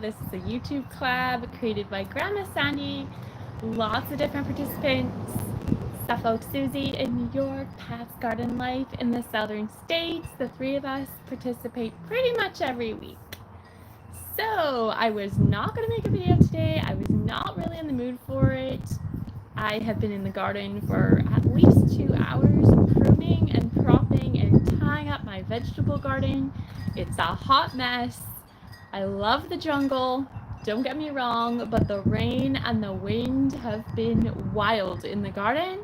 This is a YouTube collab created by Grandma Sandy. Lots of different participants. Suffolk Susie in New York, Pat's Garden Life in the southern states. The three of us participate pretty much every week. So I was not going to make a video today. I was not really in the mood for it. I have been in the garden for at least 2 hours pruning and propping and tying up my vegetable garden. It's a hot mess. I love the jungle, don't get me wrong, but the rain and the wind have been wild in the garden.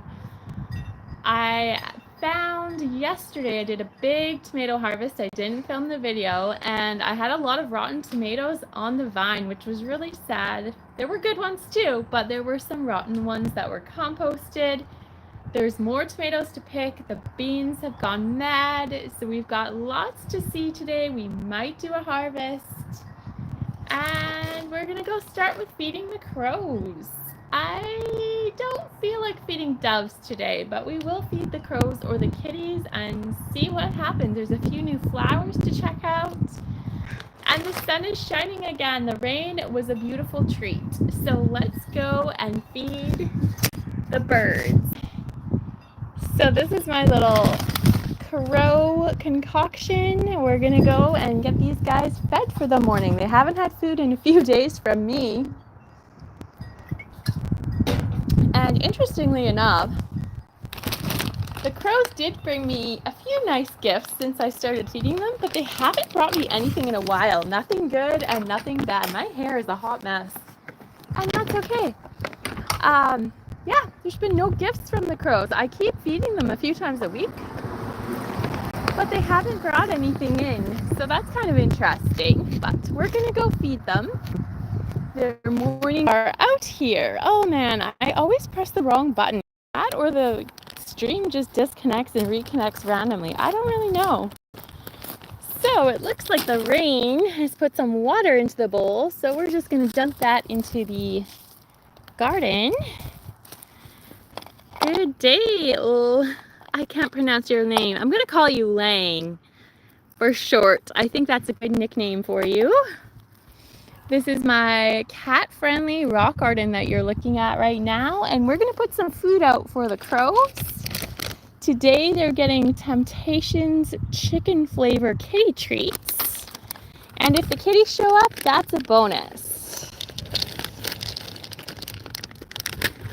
I found yesterday I did a big tomato harvest. I didn't film the video, and I had a lot of rotten tomatoes on the vine, which was really sad. There were good ones too, but there were some rotten ones that were composted. There's more tomatoes to pick. The beans have gone mad, so we've got lots to see today. We might do a harvest, and we're gonna go start with feeding the crows. I don't feel like feeding doves today, but we will feed the crows or the kitties and see what happens. There's a few new flowers to check out, and the sun is shining again. The rain was a beautiful treat. So let's go and feed the birds. So this is my little crow concoction. We're gonna go and get these guys fed for the morning. They haven't had food in a few days from me. And interestingly enough, the crows did bring me a few nice gifts since I started feeding them, but they haven't brought me anything in a while. Nothing good and nothing bad. My hair is a hot mess, and that's okay. Yeah, there's been no gifts from the crows. I keep feeding them a few times a week, but they haven't brought anything in, so that's kind of interesting. But we're gonna go feed them. Their mornings are out here. Oh man, I always press the wrong button. That or the stream just disconnects and reconnects randomly. I don't really know. So it looks like the rain has put some water into the bowl, so we're just gonna dump that into the garden. Good day. Oh, I can't pronounce your name. I'm gonna call you Lang for short. I think that's a good nickname for you. This is my cat-friendly rock garden that you're looking at right now, and we're gonna put some food out for the crows. Today they're getting Temptations chicken flavor kitty treats, and if the kitties show up, that's a bonus.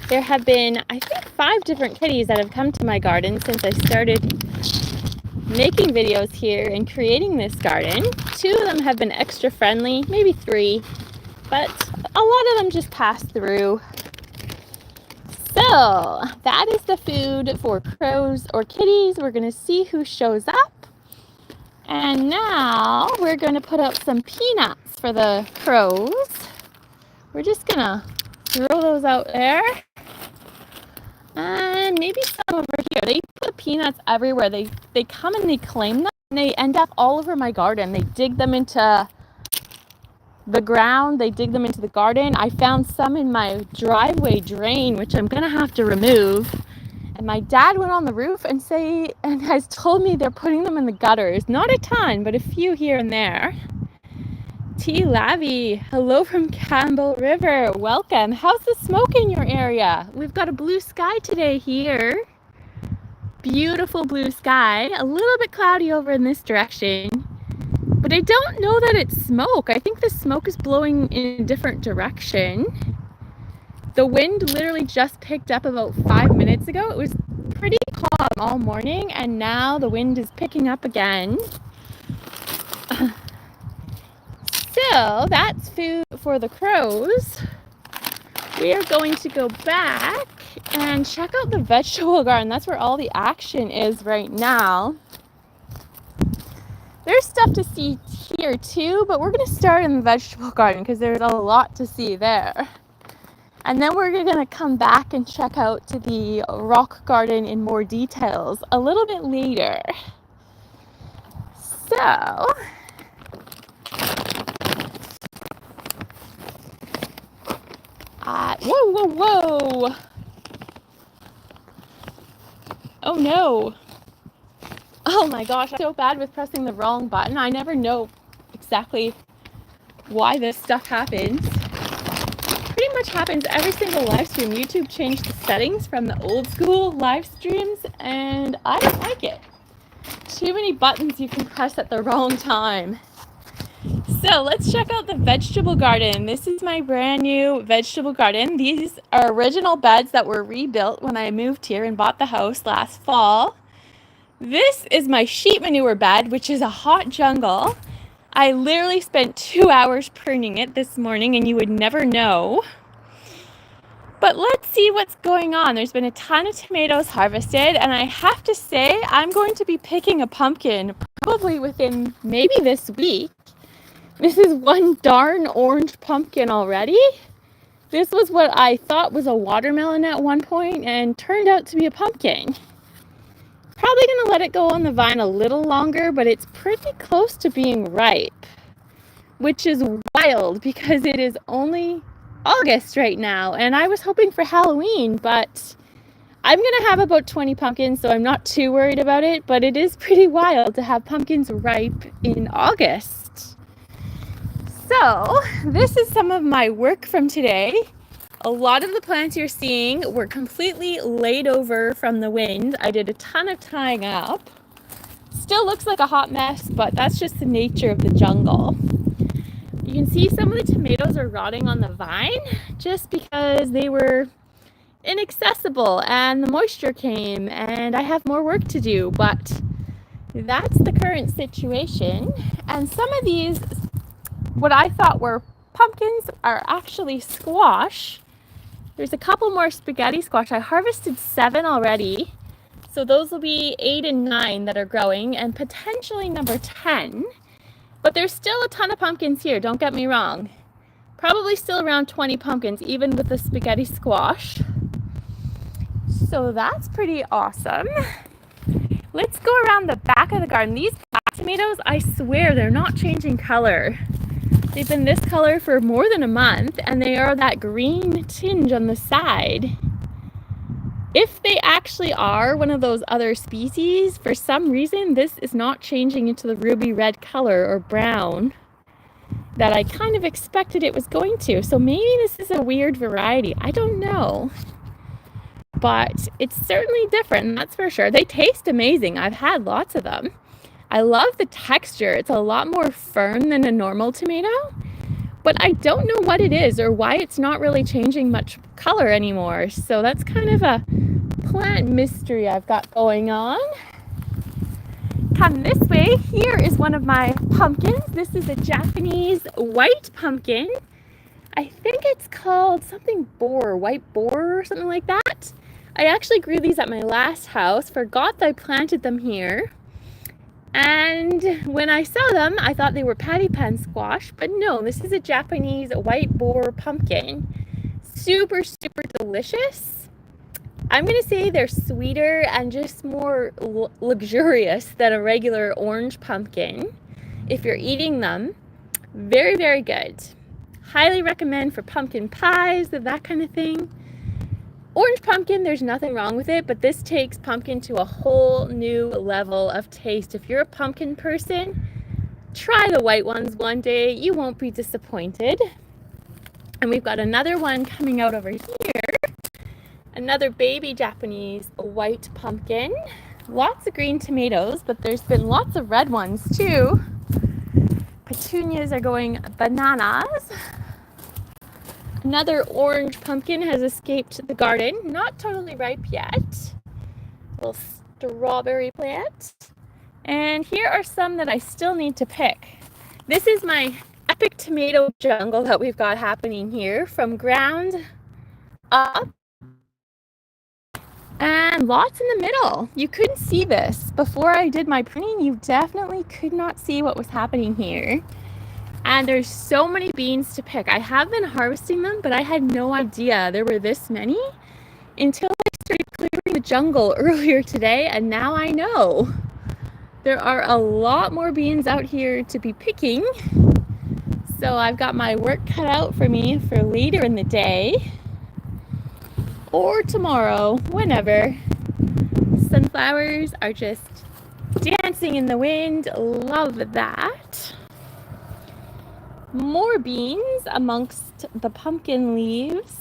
There have been, I think, 5 different kitties that have come to my garden since I started making videos here and creating this garden. 2 of them have been extra friendly, maybe 3, but a lot of them just pass through. So that is the food for crows or kitties. We're gonna see who shows up. And now we're gonna put out some peanuts for the crows. We're just gonna throw those out there. And maybe some over here. They put peanuts everywhere. They come and they claim them, and they end up all over my garden. They dig them into the ground. They dig them into the garden. I found some in my driveway drain, which I'm gonna have to remove. And my dad went on the roof and has told me they're putting them in the gutters. Not a ton, but a few here and there. T. Lavi, hello from Campbell River. Welcome. How's the smoke in your area? We've got a blue sky today here. Beautiful blue sky. A little bit cloudy over in this direction. But I don't know that it's smoke. I think the smoke is blowing in a different direction. The wind literally just picked up about 5 minutes ago. It was pretty calm all morning, and now the wind is picking up again. So that's food for the crows. We are going to go back and check out the vegetable garden. That's where all the action is right now. There's stuff to see here too, but we're going to start in the vegetable garden because there's a lot to see there. And then we're going to come back and check out to the rock garden in more details a little bit later. So whoa. Oh no. Oh my gosh, I'm so bad with pressing the wrong button. I never know exactly why this stuff happens. Pretty much happens every single live stream. YouTube changed the settings from the old school live streams, and I don't like it. Too many buttons you can press at the wrong time. So let's check out the vegetable garden. This is my brand new vegetable garden. These are original beds that were rebuilt when I moved here and bought the house last fall. This is my sheep manure bed, which is a hot jungle. I literally spent 2 hours pruning it this morning, and you would never know. But let's see what's going on. There's been a ton of tomatoes harvested, and I have to say I'm going to be picking a pumpkin probably within maybe this week. This is one darn orange pumpkin already. This was what I thought was a watermelon at one point and turned out to be a pumpkin. Probably going to let it go on the vine a little longer, but it's pretty close to being ripe, which is wild because it is only August right now, and I was hoping for Halloween, but I'm going to have about 20 pumpkins, so I'm not too worried about it, but it is pretty wild to have pumpkins ripe in August. So this is some of my work from today. A lot of the plants you're seeing were completely laid over from the wind. I did a ton of tying up. Still looks like a hot mess, but that's just the nature of the jungle. You can see some of the tomatoes are rotting on the vine just because they were inaccessible and the moisture came and I have more work to do, but that's the current situation. And some of these, what I thought were pumpkins, are actually squash. There's a couple more spaghetti squash. I harvested 7 already. So those will be 8 and 9 that are growing, and potentially number 10. But there's still a ton of pumpkins here, don't get me wrong. Probably still around 20 pumpkins, even with the spaghetti squash. So that's pretty awesome. Let's go around the back of the garden. These black tomatoes, I swear they're not changing color. They've been this color for more than a month, and they are that green tinge on the side. If they actually are one of those other species, for some reason, this is not changing into the ruby red color or brown that I kind of expected it was going to. So maybe this is a weird variety. I don't know. But it's certainly different, that's for sure. They taste amazing. I've had lots of them. I love the texture. It's a lot more firm than a normal tomato, but I don't know what it is or why it's not really changing much color anymore. So that's kind of a plant mystery I've got going on. Come this way. Here is one of my pumpkins. This is a Japanese white pumpkin. I think it's called something boar, white boar or something like that. I actually grew these at my last house. Forgot that I planted them here. And when I saw them, I thought they were patty pan squash, but no, this is a Japanese white boar pumpkin. Super, super delicious. I'm going to say they're sweeter and just more luxurious than a regular orange pumpkin. If you're eating them, very, very good. Highly recommend for pumpkin pies, that kind of thing. Orange pumpkin, there's nothing wrong with it, but this takes pumpkin to a whole new level of taste. If you're a pumpkin person, try the white ones one day. You won't be disappointed. And we've got another one coming out over here. Another baby Japanese white pumpkin. Lots of green tomatoes, but there's been lots of red ones too. Petunias are going bananas. Another orange pumpkin has escaped the garden. Not totally ripe yet. A little strawberry plant. And here are some that I still need to pick. This is my epic tomato jungle that we've got happening here, from ground up and lots in the middle. You couldn't see this. Before I did my pruning, you definitely could not see what was happening here. And there's so many beans to pick. I have been harvesting them, but I had no idea there were this many until I started clearing the jungle earlier today, and now I know. There are a lot more beans out here to be picking. So I've got my work cut out for me for later in the day. Or tomorrow, whenever. Sunflowers are just dancing in the wind. Love that. more beans amongst the pumpkin leaves.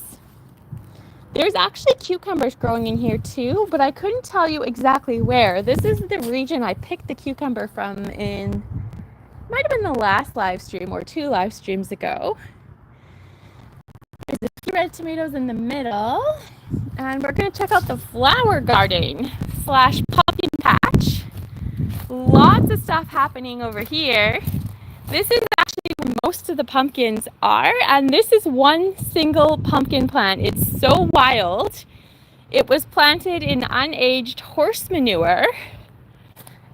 There's actually cucumbers growing in here too, but I couldn't tell you exactly where. This is the region I picked the cucumber from in, might have been the last live stream or 2 live streams ago. There's a few red tomatoes in the middle, and we're gonna check out the flower garden / pumpkin patch. Lots of stuff happening over here. This is actually where most of the pumpkins are, and this is one single pumpkin plant. It's so wild. It was planted in unaged horse manure,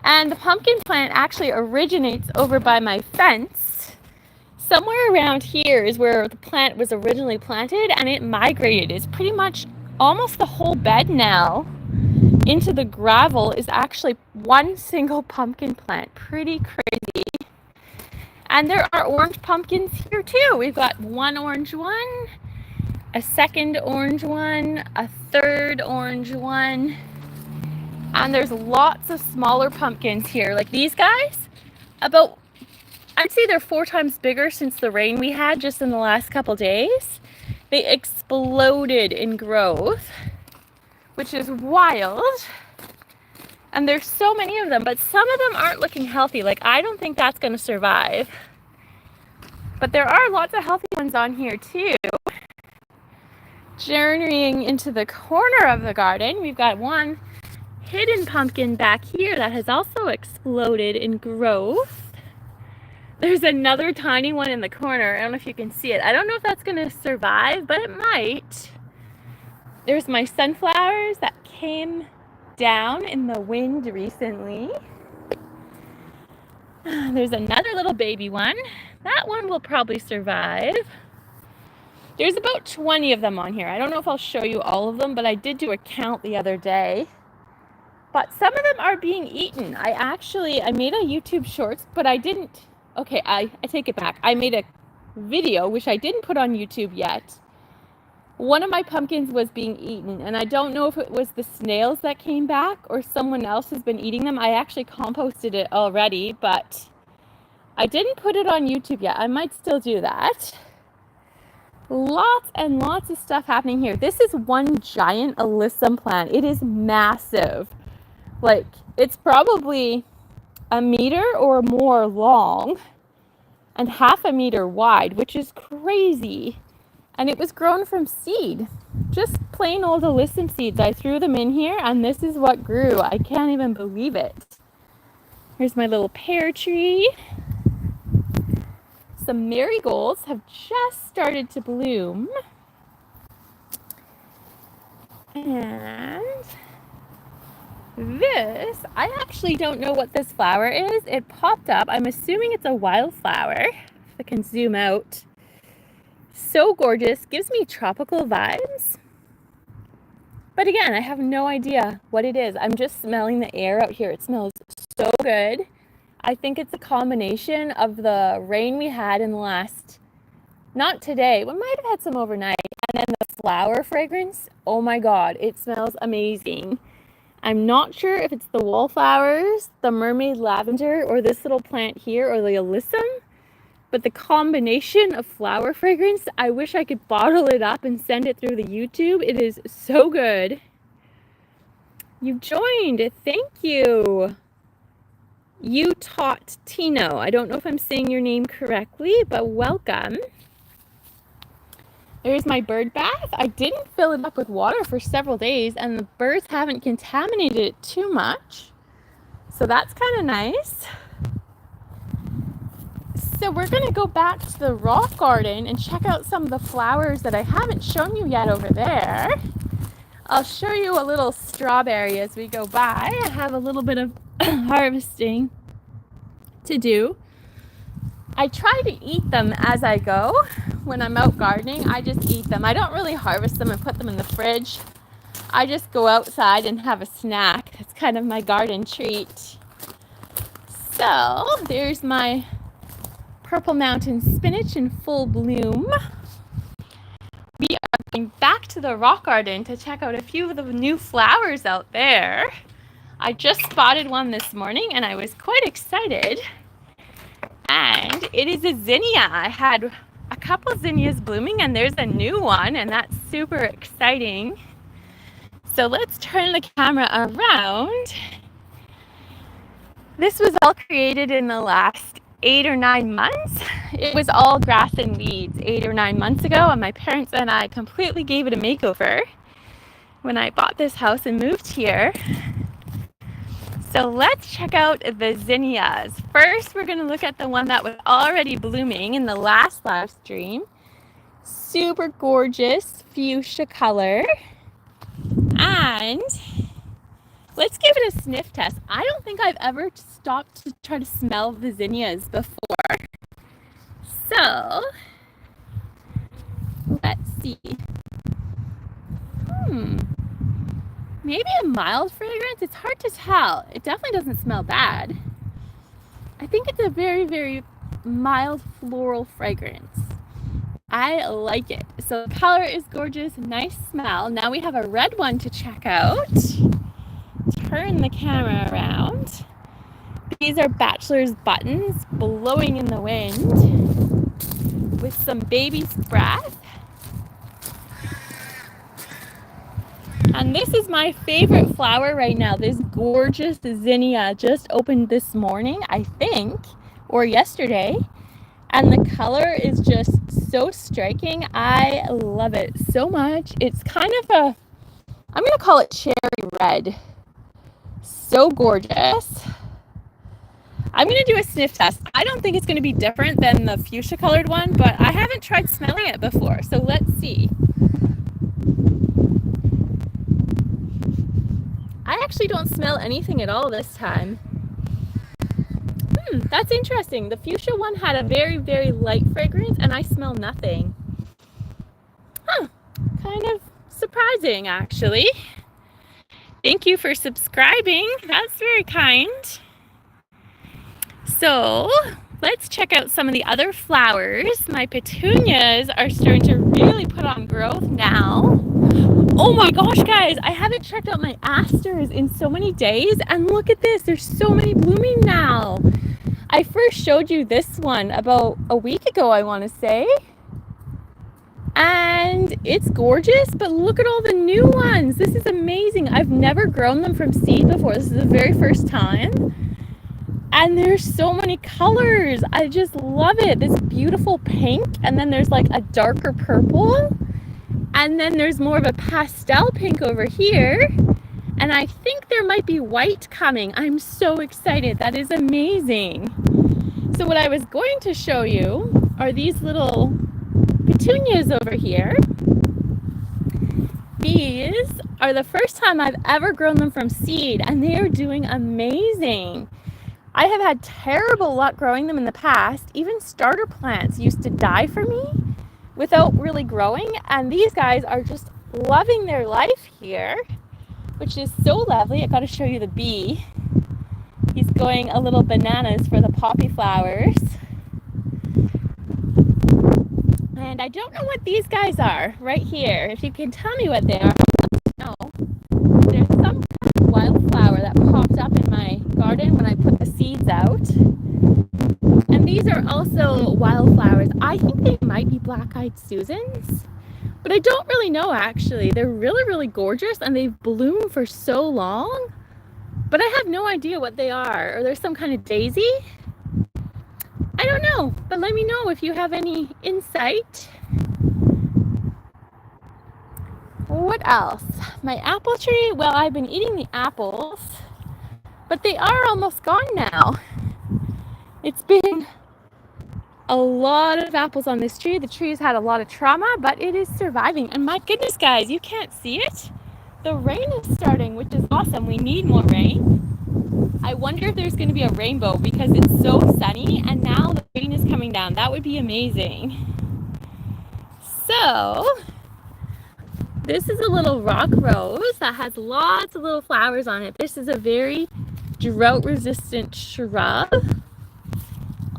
and the pumpkin plant actually originates over by my fence. Somewhere around here is where the plant was originally planted, and it migrated. It's pretty much almost the whole bed now into the gravel is actually one single pumpkin plant. Pretty crazy. And there are orange pumpkins here too. We've got one orange one, a second orange one, a third orange one, and there's lots of smaller pumpkins here. Like these guys, about, I'd say they're 4 times bigger since the rain we had just in the last couple days. They exploded in growth, which is wild. And there's so many of them, but some of them aren't looking healthy. Like, I don't think that's going to survive. But there are lots of healthy ones on here too. Journeying into the corner of the garden, we've got one hidden pumpkin back here that has also exploded in growth. There's another tiny one in the corner. I don't know if you can see it. I don't know if that's going to survive, but it might. There's my sunflowers that came down in the wind recently. There's another little baby one. That one will probably survive. There's about 20 of them on here. I don't know if I'll show you all of them, but I did do a count the other day. But some of them are being eaten. I made a YouTube shorts, but I didn't. Okay, I take it back. I made a video, which I didn't put on YouTube yet. One of my pumpkins was being eaten, and I don't know if it was the snails that came back or someone else has been eating them. I actually composted it already, but I didn't put it on YouTube yet. I might still do that. Lots and lots of stuff happening here. This is one giant alyssum plant. It is massive. Like, it's probably 1 meter or more long and 1/2 meter wide, which is crazy. And it was grown from seed, just plain old alyssum seeds. I threw them in here, and this is what grew. I can't even believe it. Here's my little pear tree. Some marigolds have just started to bloom. And this, I actually don't know what this flower is. It popped up. I'm assuming it's a wildflower. If I can zoom out. So gorgeous, gives me tropical vibes. But again, I have no idea what it is. I'm just smelling the air out here. It smells so good. I think it's a combination of the rain we had in the last, not today, we might have had some overnight, and then the flower fragrance. Oh my God, it smells amazing. I'm not sure if it's the wallflowers, the mermaid lavender, or this little plant here, or the alyssum. But the combination of flower fragrance, I wish I could bottle it up and send it through the YouTube. It is so good. You joined. Thank you. You taught Tino. I don't know if I'm saying your name correctly, but welcome. There's my bird bath. I didn't fill it up with water for several days, and the birds haven't contaminated it too much. So that's kind of nice. So we're going to go back to the rock garden and check out some of the flowers that I haven't shown you yet over there. I'll show you a little strawberry as we go by. I have a little bit of harvesting to do. I try to eat them as I go. When I'm out gardening, I just eat them. I don't really harvest them and put them in the fridge. I just go outside and have a snack. It's kind of my garden treat. So there's my Purple Mountain spinach in full bloom. We are going back to the rock garden to check out a few of the new flowers out there. I just spotted one this morning and I was quite excited. And it is a zinnia. I had a couple zinnias blooming and there's a new one, and that's super exciting. So let's turn the camera around. This was all created in the last 8 or 9 months. It was all grass and weeds 8 or 9 months ago, and my parents and I completely gave it a makeover when I bought this house and moved here. So let's check out the zinnias. First, we're going to look at the one that was already blooming in the last live stream. Super gorgeous fuchsia color. And let's give it a sniff test. I don't think I've ever stopped to try to smell the zinnias before. So, let's see. Maybe a mild fragrance? It's hard to tell. It definitely doesn't smell bad. I think it's a very, very mild floral fragrance. I like it. So the color is gorgeous, nice smell. Now we have a red one to check out. Turn the camera around. These are bachelor's buttons blowing in the wind with some baby's breath. And this is my favorite flower right now. This gorgeous zinnia just opened this morning, I think, or yesterday. And the color is just so striking. I love it so much. It's kind of a, I'm going to call it cherry red. So gorgeous. I'm going to do a sniff test. I don't think it's going to be different than the fuchsia colored one, but I haven't tried smelling it before. So let's see. I actually don't smell anything at all this time. That's interesting. The fuchsia one had a very, very light fragrance and I smell nothing. Kind of surprising, actually. Thank you for subscribing. That's very kind. So let's check out some of the other flowers. My petunias are starting to really put on growth now. Oh my gosh, guys, I haven't checked out my asters in so many days, and look at this, there's so many blooming now. I first showed you this one about a week ago, I want to say, and it's gorgeous, but look at all the new ones. This is amazing. I've never grown them from seed before. This is the very first time, and there's so many colors. I just love it. This beautiful pink, and then there's like a darker purple. And then there's more of a pastel pink over here. And I think there might be white coming. I'm so excited. That is amazing. So what I was going to show you are these little petunias over here. These are the first time I've ever grown them from seed, and they are doing amazing. I have had terrible luck growing them in the past. Even starter plants used to die for me without really growing, and these guys are just loving their life here, which is so lovely. I got to show you the bee. He's going a little bananas for the poppy flowers. And I don't know what these guys are right here. If you can tell me what they are, let me know. There's some kind of wildflower that popped up in my garden when I put the seeds out. And these are also wildflowers. I think they might be black-eyed Susans, but I don't really know actually. They're really, really gorgeous and they've bloomed for so long, but I have no idea what they are. Or there's some kind of daisy? I don't know, but let me know if you have any insight. What else? My apple tree, well, I've been eating the apples, but they are almost gone now. It's been a lot of apples on this tree. The tree's had a lot of trauma, but it is surviving. And my goodness, guys, you can't see it. The rain is starting, which is awesome. We need more rain. I wonder if there's going to be a rainbow because it's so sunny and now the rain is coming down. That would be amazing. So, this is a little rock rose that has lots of little flowers on it. This is a very drought-resistant shrub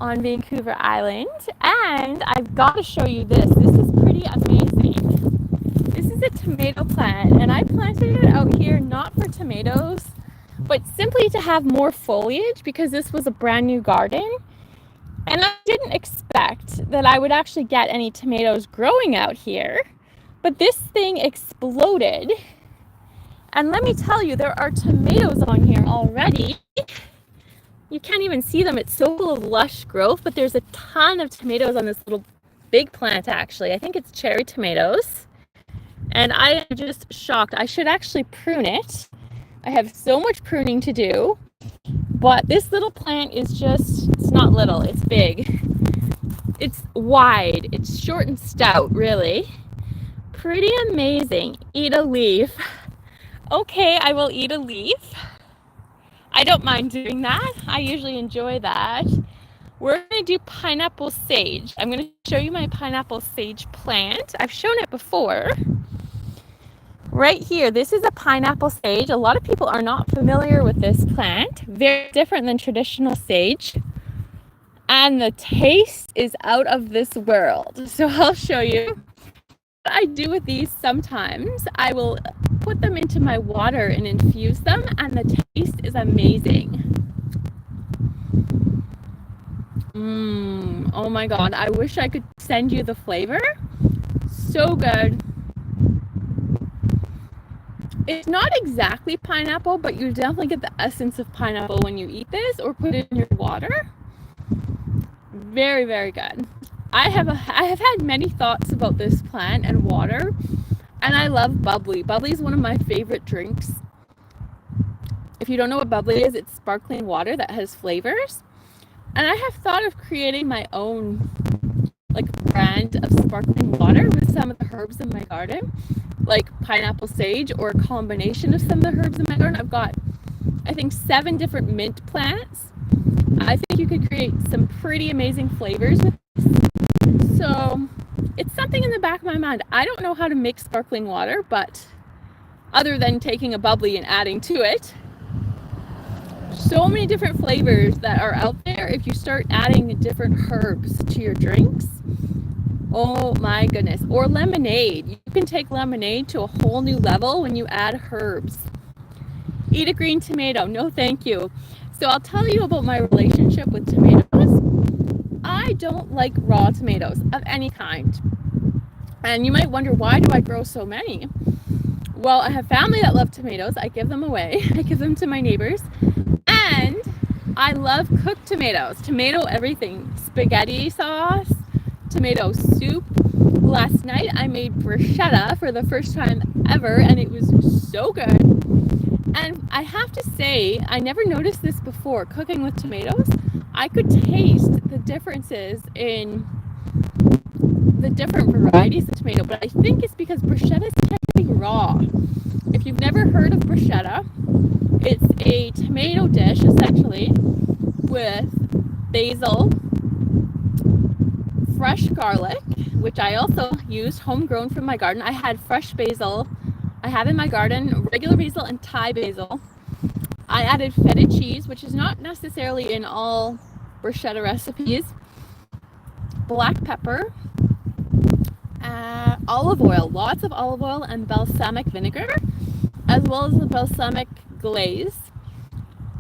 on Vancouver Island, and I've got to show you this. This is pretty amazing. This is a tomato plant, and I planted it out here not for tomatoes, but simply to have more foliage because this was a brand new garden. And I didn't expect that I would actually get any tomatoes growing out here, but this thing exploded. And let me tell you, there are tomatoes on here already. You can't even see them. It's so full of lush growth, but there's a ton of tomatoes on this little big plant, actually. I think it's cherry tomatoes. And I am just shocked. I should actually prune it. I have so much pruning to do, but this little plant is just, it's not little, it's big. It's wide, it's short and stout, really. Pretty amazing. Eat a leaf. Okay, I will eat a leaf. I don't mind doing that. I usually enjoy that. We're going to do pineapple sage. I'm going to show you my pineapple sage plant. I've shown it before. Right here, this is a pineapple sage. A lot of people are not familiar with this plant. Very different than traditional sage. And the taste is out of this world. So I'll show you what I do with these sometimes. I will put them into my water and infuse them, and the taste is amazing. Oh my God, I wish I could send you the flavor. So good. It's not exactly pineapple, but you definitely get the essence of pineapple when you eat this or put it in your water. Very, very good. I have had many thoughts about this plant and water, and I love bubbly. Bubbly is one of my favorite drinks. If you don't know what bubbly is, it's sparkling water that has flavors. And I have thought of creating my own brand of sparkling water with some of the herbs in my garden, like pineapple sage, or a combination of some of the herbs in my garden. I've got, I think, 7 different mint plants. I think you could create some pretty amazing flavors with this. So it's something in the back of my mind. I don't know how to make sparkling water, but other than taking a bubbly and adding to it. So many different flavors that are out there if you start adding different herbs to your drinks. Oh my goodness. Or lemonade. You can take lemonade to a whole new level when you add herbs. Eat a green tomato. No, thank you. So I'll tell you about my relationship with tomatoes. I don't like raw tomatoes of any kind. And you might wonder, why do I grow so many? Well, I have family that love tomatoes. I give them away. I give them to my neighbors. And I love cooked tomatoes. Tomato everything. Spaghetti sauce, tomato soup. Last night I made bruschetta for the first time ever, and it was so good. And I have to say, I never noticed this before cooking with tomatoes. I could taste the differences in the different varieties of tomato, but I think it's because bruschetta is technically raw. If you've never heard of bruschetta, it's a tomato dish essentially with basil, fresh garlic, which I also used homegrown from my garden. I had fresh basil. I have in my garden regular basil and Thai basil. I added feta cheese, which is not necessarily in all bruschetta recipes. Black pepper, olive oil, lots of olive oil, and balsamic vinegar, as well as the balsamic glaze.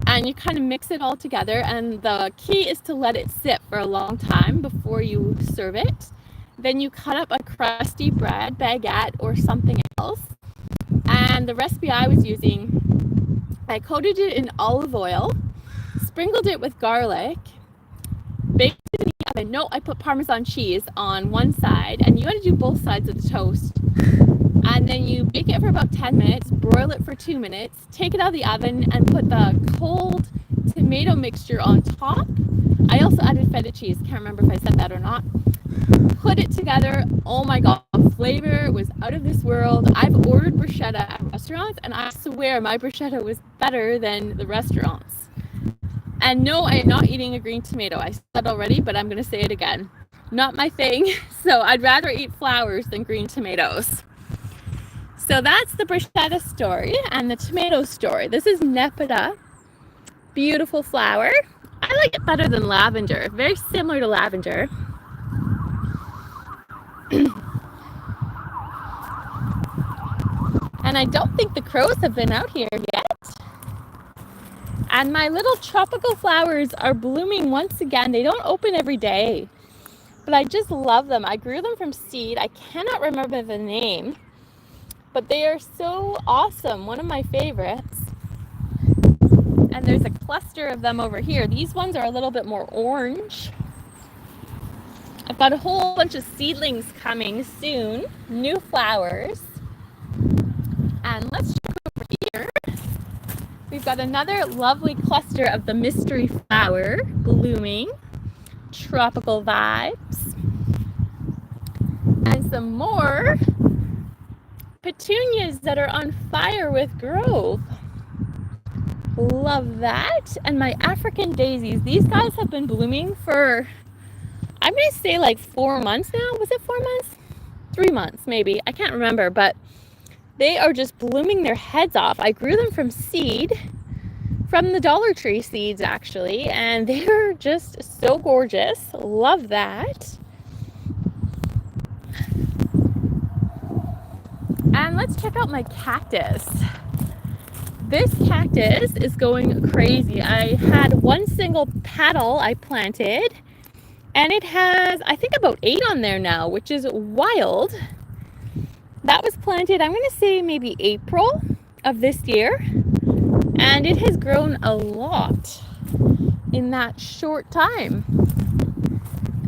And you kind of mix it all together, and the key is to let it sit for a long time before you serve it. Then you cut up a crusty bread baguette or something else. And the recipe I was using, I coated it in olive oil, sprinkled it with garlic, baked it in the oven. No, I put Parmesan cheese on one side, and you got to do both sides of the toast. And then you bake it for about 10 minutes, broil it for 2 minutes, take it out of the oven, and put the cold tomato mixture on top. I also added feta cheese. Can't remember if I said that or not. Put it together. Oh my God, the flavor was out of this world. I've ordered bruschetta at restaurants, and I swear my bruschetta was better than the restaurants. And no, I am not eating a green tomato. I said already, but I'm going to say it again. Not my thing. So I'd rather eat flowers than green tomatoes. So that's the bruschetta story and the tomato story. This is Nepeta. Beautiful flower. I like it better than lavender. Very similar to lavender. And I don't think the crows have been out here yet. And my little tropical flowers are blooming once again. They don't open every day, but I just love them. I grew them from seed. I cannot remember the name, but they are so awesome. One of my favorites. And there's a cluster of them over here. These ones are a little bit more orange. I've got a whole bunch of seedlings coming soon, new flowers. And let's check over here. We've got another lovely cluster of the mystery flower blooming, tropical vibes. And some more petunias that are on fire with growth. Love that. And my African daisies. These guys have been blooming for, I'm going to say like 4 months now. Was it 4 months? 3 months maybe. I can't remember, but they are just blooming their heads off. I grew them from seed, from the Dollar Tree seeds actually, and they're just so gorgeous. Love that. And let's check out my cactus. This cactus is going crazy. I had one single petal I planted, and it has, I think, about 8 on there now, which is wild. That was planted, I'm going to say maybe April of this year, and it has grown a lot in that short time.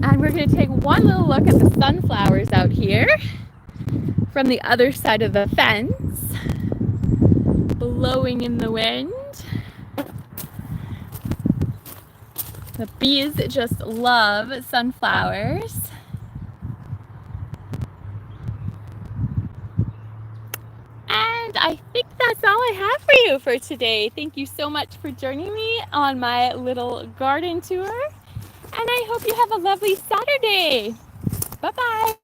And we're going to take one little look at the sunflowers out here from the other side of the fence, blowing in the wind. The bees just love sunflowers. And I think that's all I have for you for today. Thank you so much for joining me on my little garden tour. And I hope you have a lovely Saturday. Bye-bye.